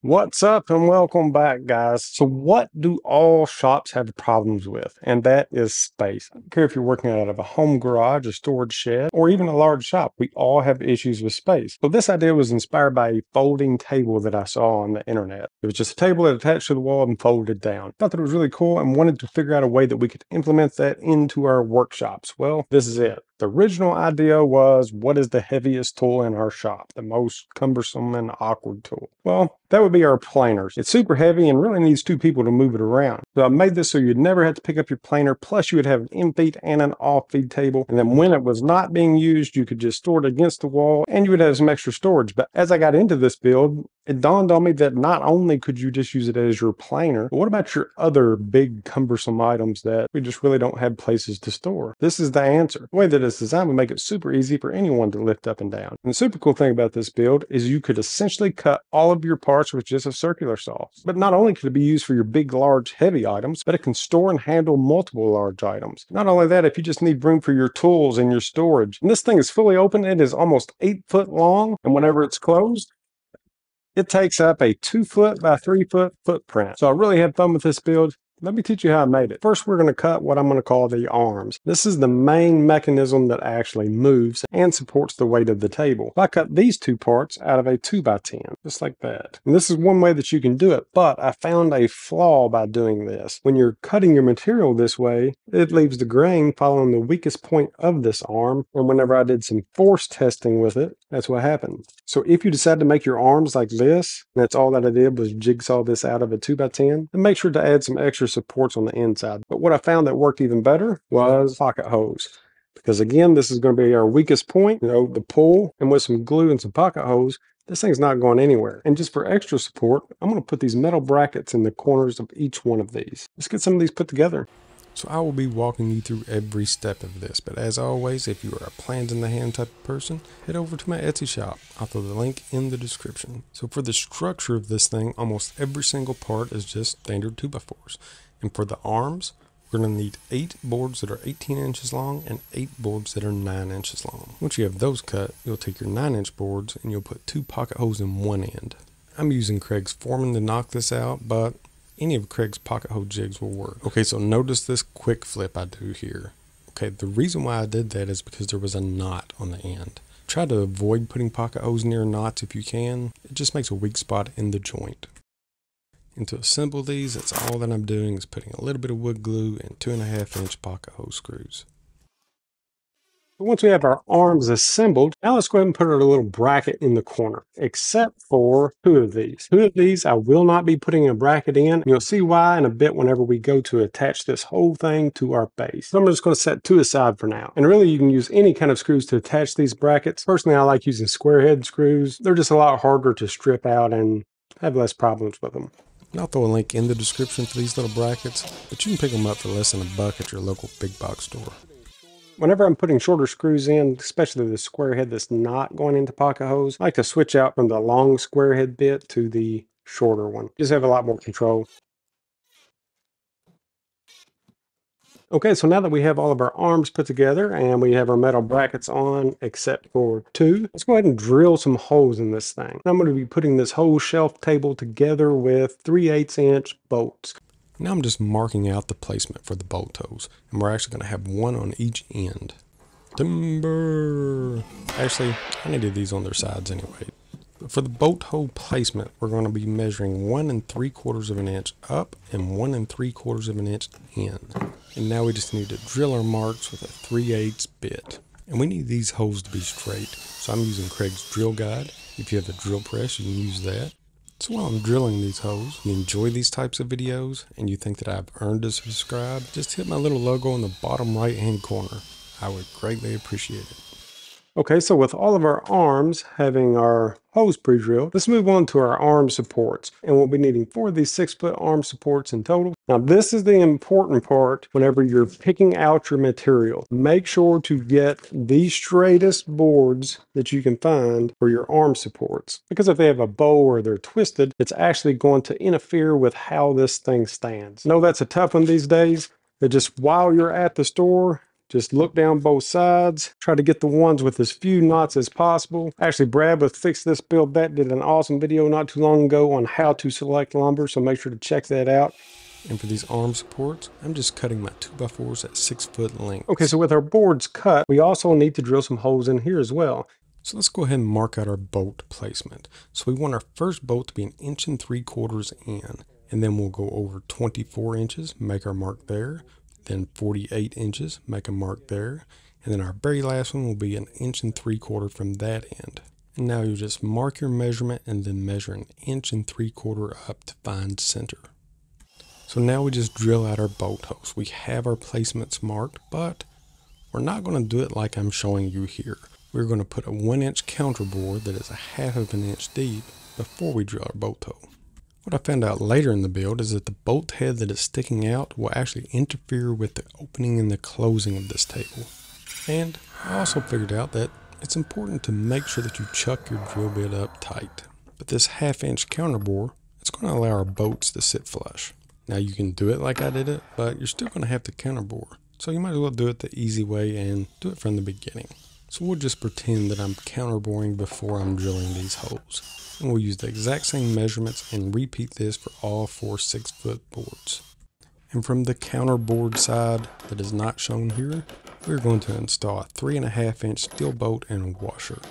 What's up and welcome back, guys. So what do all shops have problems with? And that is space. I don't care if you're working out of a home garage, a storage shed, or even a large shop. We all have issues with space. So this idea was inspired by a folding table that I saw on the internet. It was just a table that attached to the wall and folded down. Thought that it was really cool and wanted to figure out a way that we could implement that into our workshops. Well, this is it. The original idea was, what is the heaviest tool in our shop? The most cumbersome and awkward tool? Well, that would be our planers. It's super heavy and really needs two people to move it around. So I made this so you'd never have to pick up your planer, plus you would have an in-feed and an off-feed table. And then when it was not being used, you could just store it against the wall and you would have some extra storage. But as I got into this build, it dawned on me that not only could you just use it as your planer, but what about your other big cumbersome items that we just really don't have places to store? This is the answer. The way that it's designed would make it super easy for anyone to lift up and down. And the super cool thing about this build is you could essentially cut all of your parts with just a circular saw. But not only could it be used for your big, large, heavy items, but it can store and handle multiple large items. Not only that, if you just need room for your tools and your storage. And this thing is fully open. It is almost 8 foot long. And whenever it's closed, it takes up a 2 foot by 3 foot footprint. So I really had fun with this build. Let me teach you how I made it. First, we're going to cut what I'm going to call the arms. This is the main mechanism that actually moves and supports the weight of the table. I cut these two parts out of a 2x10, just like that. And this is one way that you can do it, but I found a flaw by doing this. When you're cutting your material this way, it leaves the grain following the weakest point of this arm. And whenever I did some force testing with it, that's what happened. So if you decide to make your arms like this, and that's all that I did was jigsaw this out of a 2x10, then make sure to add some extra supports on the inside. But what I found that worked even better was pocket hose. Because again, this is going to be our weakest point, the pull, and with some glue and some pocket hose, this thing's not going anywhere. And just for extra support, I'm going to put these metal brackets in the corners of each one of these. Let's get some of these put together. So I will be walking you through every step of this, but as always, if you are a plans in the hand type of person, head over to my Etsy shop. I'll throw the link in the description. So for the structure of this thing, almost every single part is just standard 2x4s. And for the arms, we're going to need 8 boards that are 18 inches long and 8 boards that are 9 inches long. Once you have those cut, you'll take your 9-inch boards and you'll put 2 pocket holes in one end. I'm using Craig's Foreman to knock this out, but any of Craig's pocket hole jigs will work. Okay, so notice this quick flip I do here. Okay, the reason why I did that is because there was a knot on the end. Try to avoid putting pocket holes near knots if you can. It just makes a weak spot in the joint. And to assemble these, that's all that I'm doing is putting a little bit of wood glue and 2.5-inch pocket hole screws. Once we have our arms assembled, now let's go ahead and put a little bracket in the corner, except for 2 of these. 2 of these I will not be putting a bracket in. You'll see why in a bit whenever we go to attach this whole thing to our base. So I'm just going to set 2 aside for now. And really you can use any kind of screws to attach these brackets. Personally, I like using square head screws. They're just a lot harder to strip out and have less problems with them. And I'll throw a link in the description for these little brackets, but you can pick them up for less than $1 at your local big box store. Whenever I'm putting shorter screws in, especially the square head that's not going into pocket hose, I like to switch out from the long square head bit to the shorter one. Just have a lot more control. Okay, so now that we have all of our arms put together and we have our metal brackets on, except for 2, let's go ahead and drill some holes in this thing. I'm going to be putting this whole shelf table together with 3/8-inch bolts. Now I'm just marking out the placement for the bolt holes, and we're actually going to have 1 on each end. Timber! Actually, I needed these on their sides anyway. But for the bolt hole placement, we're going to be measuring 1 3/4 of an inch up and 1 3/4 of an inch in. And now we just need to drill our marks with a 3/8 bit. And we need these holes to be straight, so I'm using Craig's drill guide. If you have a drill press, you can use that. So while I'm drilling these holes, if you enjoy these types of videos and you think that I've earned a subscribe, just hit my little logo in the bottom right hand corner. I would greatly appreciate it. Okay, so with all of our arms having our hose pre-drilled, let's move on to our arm supports. And we'll be needing 4 of these 6-foot arm supports in total. Now this is the important part whenever you're picking out your material. Make sure to get the straightest boards that you can find for your arm supports. Because if they have a bow or they're twisted, it's actually going to interfere with how this thing stands. I know that's a tough one these days, but just while you're at the store, Just look down both sides, try to get the ones with as few knots as possible. Actually, Brad with Fix This Build That did an awesome video not too long ago on how to select lumber, so make sure to check that out. And for these arm supports, I'm just cutting my 2x4s at 6 foot lengths. Okay, so with our boards cut, we also need to drill some holes in here as well. So let's go ahead and mark out our bolt placement. So we want our first bolt to be 1 3/4 in, and then we'll go over 24 inches, make our mark there, then 48 inches, make a mark there, and then our very last one will be 1 3/4 from that end. And now you just mark your measurement and then measure 1 3/4 up to find center. So now we just drill out our bolt holes. We have our placements marked, but we're not going to do it like I'm showing you here. We're going to put a 1-inch counterbore that is 1/2 inch deep before we drill our bolt hole. What I found out later in the build is that the bolt head that is sticking out will actually interfere with the opening and the closing of this table. And I also figured out that it's important to make sure that you chuck your drill bit up tight. But this 1/2-inch counterbore, it's going to allow our bolts to sit flush. Now you can do it like I did it, but you're still going to have to counterbore. So you might as well do it the easy way and do it from the beginning. So we'll just pretend that I'm counterboring before I'm drilling these holes. And we'll use the exact same measurements and repeat this for all 4 6-foot boards. And from the counterboard side that is not shown here, we're going to install a 3.5-inch steel bolt and a washer.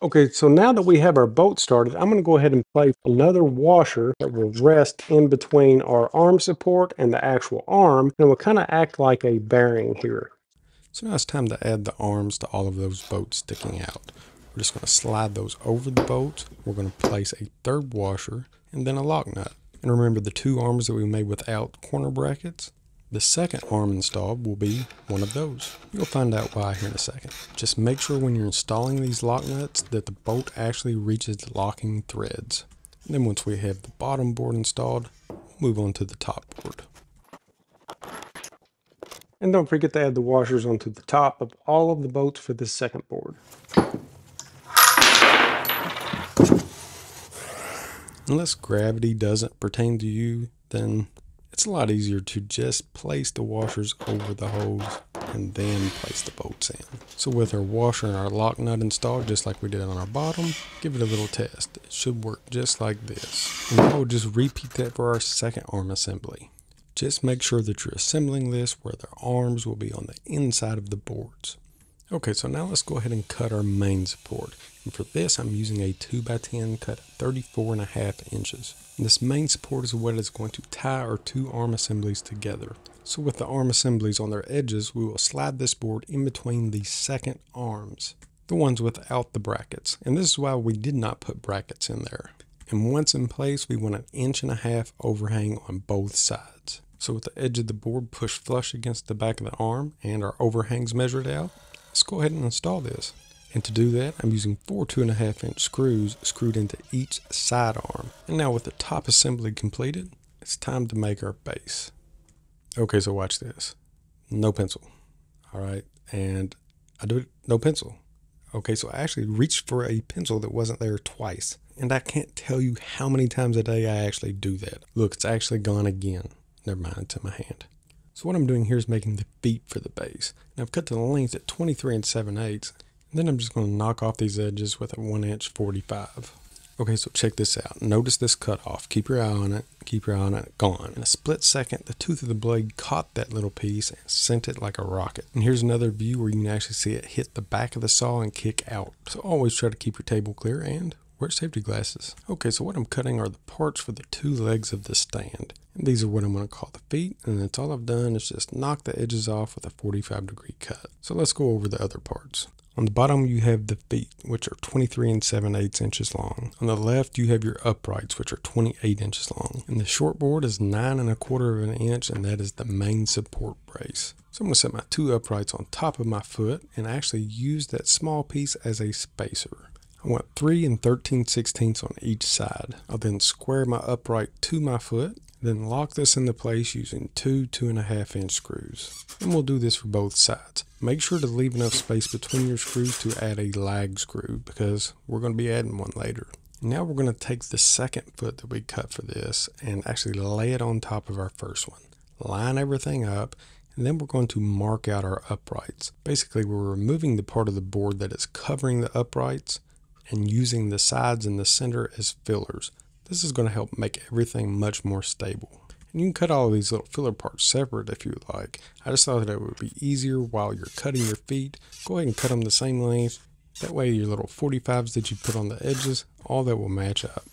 Okay, so now that we have our bolt started, I'm going to go ahead and place another washer that will rest in between our arm support and the actual arm, and will kind of act like a bearing here. So now it's time to add the arms to all of those bolts sticking out. We're just going to slide those over the bolts. We're going to place a third washer and then a lock nut. And remember the 2 arms that we made without corner brackets? The second arm installed will be one of those. You'll find out why here in a second. Just make sure when you're installing these lock nuts that the bolt actually reaches the locking threads. And then once we have the bottom board installed, we'll move on to the top board. And don't forget to add the washers onto the top of all of the bolts for this second board. Unless gravity doesn't pertain to you, then it's a lot easier to just place the washers over the holes and then place the bolts in. So with our washer and our lock nut installed, just like we did on our bottom, give it a little test. It should work just like this. And now we'll just repeat that for our second arm assembly. Just make sure that you're assembling this where the arms will be on the inside of the boards. Okay, so now let's go ahead and cut our main support. And for this, I'm using a 2x10 cut at 34.5 inches. And this main support is what is going to tie our 2 arm assemblies together. So with the arm assemblies on their edges, we will slide this board in between the second arms, the ones without the brackets. And this is why we did not put brackets in there. And once in place, we want 1.5 inch overhang on both sides. So with the edge of the board pushed flush against the back of the arm and our overhangs measured out, let's go ahead and install this. And to do that, I'm using 4 2.5-inch screws screwed into each side arm. And now with the top assembly completed, it's time to make our base. Okay, so watch this. No pencil. All right, and I do it, no pencil. Okay, so I actually reached for a pencil that wasn't there twice. And I can't tell you how many times a day I actually do that. Look, it's actually gone again. Never mind, it's in my hand. So what I'm doing here is making the feet for the base. And I've cut the length at 23 7/8. And then I'm just going to knock off these edges with a 1-inch 45. Okay, so check this out. Notice this cut off. Keep your eye on it. Keep your eye on it. Gone. In a split second, the tooth of the blade caught that little piece and sent it like a rocket. And here's another view where you can actually see it hit the back of the saw and kick out. So always try to keep your table clear and wear safety glasses. Okay, so what I'm cutting are the parts for the 2 legs of the stand. And these are what I'm going to call the feet. And that's all I've done is just knock the edges off with a 45-degree cut. So let's go over the other parts. On the bottom, you have the feet, which are 23 7/8 inches long. On the left, you have your uprights, which are 28 inches long. And the short board is 9 1/4 inch, and that is the main support brace. So I'm going to set my 2 uprights on top of my foot and actually use that small piece as a spacer. I want 3 13/16 on each side. I'll then square my upright to my foot, then lock this into place using 2 2.5-inch screws. And we'll do this for both sides. Make sure to leave enough space between your screws to add a lag screw because we're going to be adding one later. Now we're going to take the second foot that we cut for this and actually lay it on top of our first one. Line everything up And then we're going to mark out our uprights. Basically, we're removing the part of the board that is covering the uprights and using the sides and the center as fillers. This is going to help make everything much more stable. And you can cut all of these little filler parts separate if you would like. I just thought that it would be easier while you're cutting your feet. Go ahead and cut them the same length. That way your little 45s that you put on the edges, all that will match up.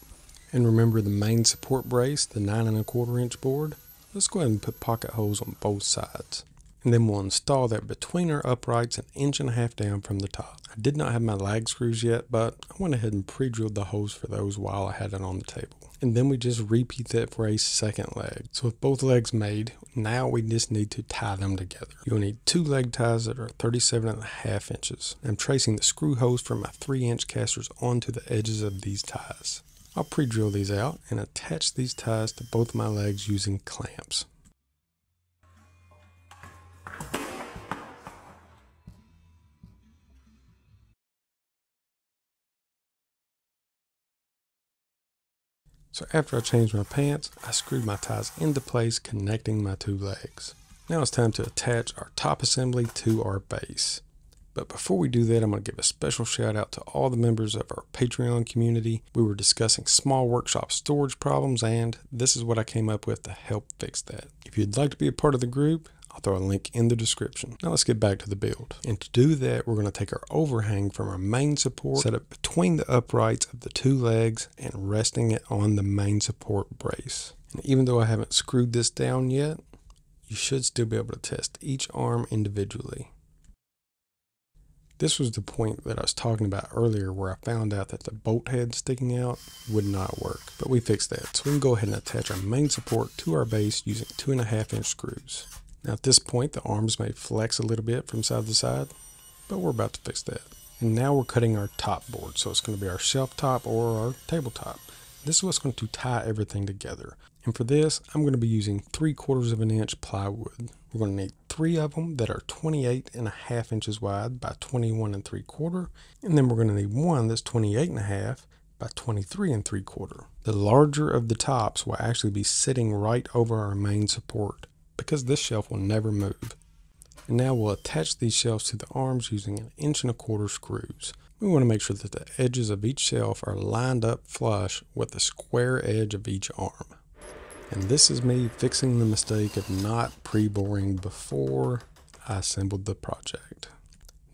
And remember the main support brace, the 9 1/4 inch board. Let's go ahead and put pocket holes on both sides. And then we'll install that between our uprights 1.5 inches down from the top. I did not have my lag screws yet, but I went ahead and pre-drilled the holes for those while I had it on the table. And then we just repeat that for a second leg. So with both legs made, now we just need to tie them together. You'll need 2 leg ties that are 37.5 inches. I'm tracing the screw holes from my 3-inch casters onto the edges of these ties. I'll pre-drill these out and attach these ties to both my legs using clamps. So after I changed my pants, I screwed my ties into place, connecting my 2 legs. Now it's time to attach our top assembly to our base. But before we do that, I'm going to give a special shout out to all the members of our Patreon community. We were discussing small workshop storage problems, and this is what I came up with to help fix that. If you'd like to be a part of the group, I'll throw a link in the description. Now let's get back to the build. And to do that, we're going to take our overhang from our main support, set it between the uprights of the 2 legs, and resting it on the main support brace. And even though I haven't screwed this down yet, you should still be able to test each arm individually. This was the point that I was talking about earlier where I found out that the bolt head sticking out would not work, but we fixed that. So we can go ahead and attach our main support to our base using 2.5 inch screws. Now at this point, the arms may flex a little bit from side to side, but we're about to fix that. And now we're cutting our top board. So it's going to be our shelf top or our tabletop. This is what's going to tie everything together. And for this, I'm going to be using 3/4 inch plywood. We're going to need 3 of them that are 28.5 inches wide by 21 3/4. And then we're going to need one that's 28.5 by 23 3/4. The larger of the tops will actually be sitting right over our main support because this shelf will never move. And now we'll attach these shelves to the arms using 1.25 inch screws. We want to make sure that the edges of each shelf are lined up flush with the square edge of each arm. And this is me fixing the mistake of not pre-boring before I assembled the project.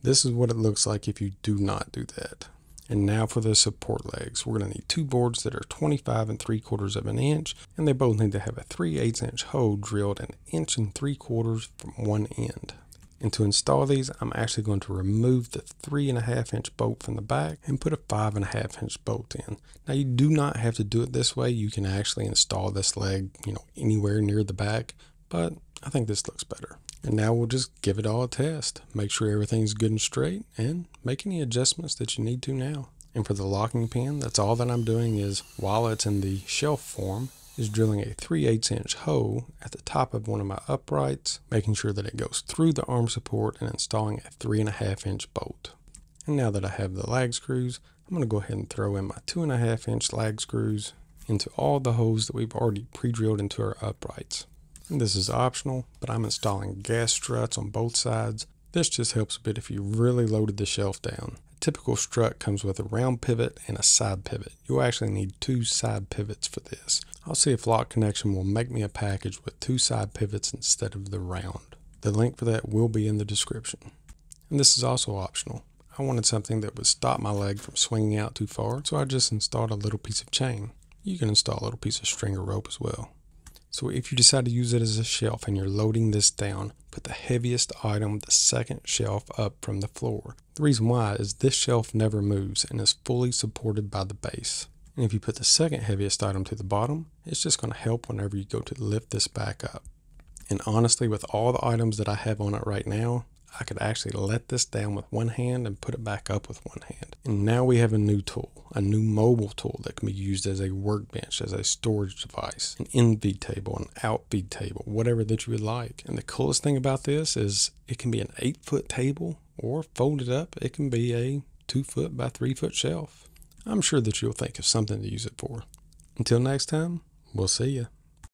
This is what it looks like if you do not do that. And now for the support legs. We're going to need 2 boards that are 25 3/4 inch, and they both need to have a 3/8 inch hole drilled 1 3/4 inches from one end. And to install these, I'm actually going to remove the 3.5 inch bolt from the back and put a 5.5 inch bolt in. Now you do not have to do it this way. You can actually install this leg, anywhere near the back, but I think this looks better. And now we'll just give it all a test. Make sure everything's good and straight and make any adjustments that you need to now. And for the locking pin, that's all that I'm doing is, while it's in the shelf form, is drilling a 3/8 inch hole at the top of one of my uprights, making sure that it goes through the arm support and installing a 3.5 inch bolt. And now that I have the lag screws, I'm going to go ahead and throw in my 2.5 inch lag screws into all the holes that we've already pre-drilled into our uprights. And this is optional, but I'm installing gas struts on both sides. This just helps a bit if you really loaded the shelf down. A typical strut comes with a round pivot and a side pivot. You'll actually need 2 side pivots for this. I'll see if Lock Connection will make me a package with 2 side pivots instead of the round. The link for that will be in the description. And this is also optional. I wanted something that would stop my leg from swinging out too far, so I just installed a little piece of chain. You can install a little piece of string or rope as well. So if you decide to use it as a shelf and you're loading this down, put the heaviest item the second shelf up from the floor. The reason why is this shelf never moves and is fully supported by the base. And if you put the second heaviest item to the bottom, it's just going to help whenever you go to lift this back up. And honestly, with all the items that I have on it right now, I could actually let this down with one hand and put it back up with one hand. And now we have a new tool, a new mobile tool that can be used as a workbench, as a storage device, an in-feed table, an out-feed table, whatever that you would like. And the coolest thing about this is it can be an 8-foot table, or folded up, it can be a 2-foot by 3-foot shelf. I'm sure that you'll think of something to use it for. Until next time, we'll see ya.